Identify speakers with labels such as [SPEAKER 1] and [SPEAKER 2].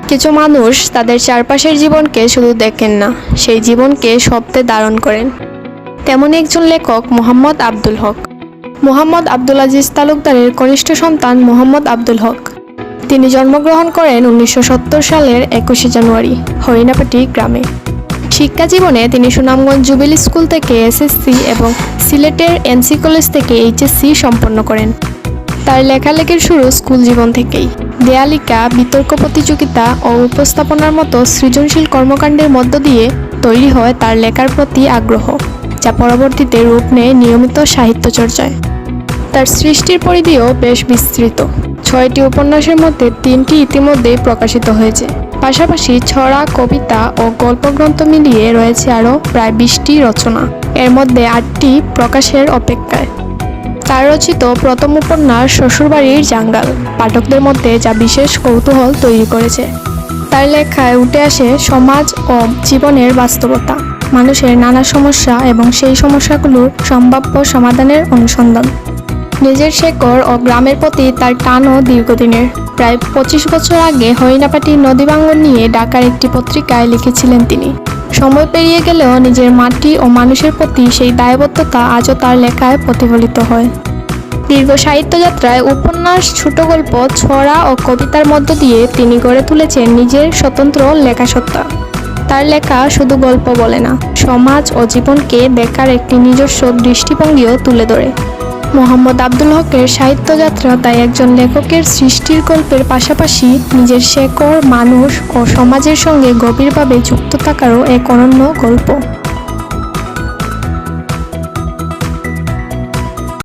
[SPEAKER 1] কিছু মানুষ তাদের চারপাশের জীবনকে শুধু দেখেন না, সেই জীবনকে শব্দে ধারণ করেন। তেমন একজন লেখক মোহাম্মদ আব্দুল হক। মোহাম্মদ আব্দুল আজিজ তালুকদারের কনিষ্ঠ সন্তান মোহাম্মদ আব্দুল হক। তিনি জন্মগ্রহণ করেন 1970 সালের 21শে জানুয়ারি হরিণাপাটি গ্রামে। শিক্ষা জীবনে তিনি সুনামগঞ্জ জুবিলি স্কুল থেকে এসএসসি এবং সিলেটের এনসি কলেজ থেকে এইচএসসি সম্পন্ন করেন। তার লেখালেখির শুরু স্কুল জীবন থেকেই। দেয়ালিকা, বিতর্ক প্রতিযোগিতা ও উপস্থাপনার মতো সৃজনশীল কর্মকাণ্ডের মধ্য দিয়ে তৈরি হয় তার লেখার প্রতি আগ্রহ, যা পরবর্তীতে রূপ নেয় নিয়মিত সাহিত্য চর্চায়। তার সৃষ্টির পরিধিও বেশ বিস্তৃত। 6টি উপন্যাসের মধ্যে 3টি ইতিমধ্যেই প্রকাশিত হয়েছে। পাশাপাশি ছড়া, কবিতা ও গল্পগ্রন্থ মিলিয়ে রয়েছে আরও প্রায় 20টি রচনা। এর মধ্যে 8টি প্রকাশের অপেক্ষায়। তার রচিত প্রথম উপন্যাস শ্বশুরবাড়ির জাঙ্গাল পাঠকদের মধ্যে যা বিশেষ কৌতূহল তৈরি করেছে। তার লেখায় উঠে আসে সমাজ ও জীবনের বাস্তবতা, মানুষের নানা সমস্যা এবং সেই সমস্যাগুলোর সম্ভাব্য সমাধানের অনুসন্ধান। নিজের শেকড় ও গ্রামের প্রতি তার টানও দীর্ঘদিনের। প্রায় 25 বছর আগে হরিণাপাটি নদী ভাঙন নিয়ে ঢাকার একটি পত্রিকায় লিখেছিলেন তিনি। সময় পেরিয়ে গেলেও নিজের মাটি ও মানুষের প্রতি সেই দায়বদ্ধতা আজও তার লেখায় প্রতিফলিত হয়। দীর্ঘ সাহিত্যযাত্রায় উপন্যাস, ছোট গল্প, ছড়া ও কবিতার মধ্য দিয়ে তিনি গড়ে তুলেছেন নিজের স্বতন্ত্র লেখাসত্তা। তার লেখা শুধু গল্প বলে না, সমাজ ও জীবনকে দেখার একটি নিজস্ব দৃষ্টিভঙ্গিও তুলে ধরে। মোহাম্মদ আব্দুল হকের সাহিত্যযাত্রা তাই একজন লেখকের সৃষ্টির গল্পের পাশাপাশি নিজের শেকড়, মানুষ ও সমাজের সঙ্গে গভীরভাবে যুক্ত থাকারও এক অনন্য গল্প।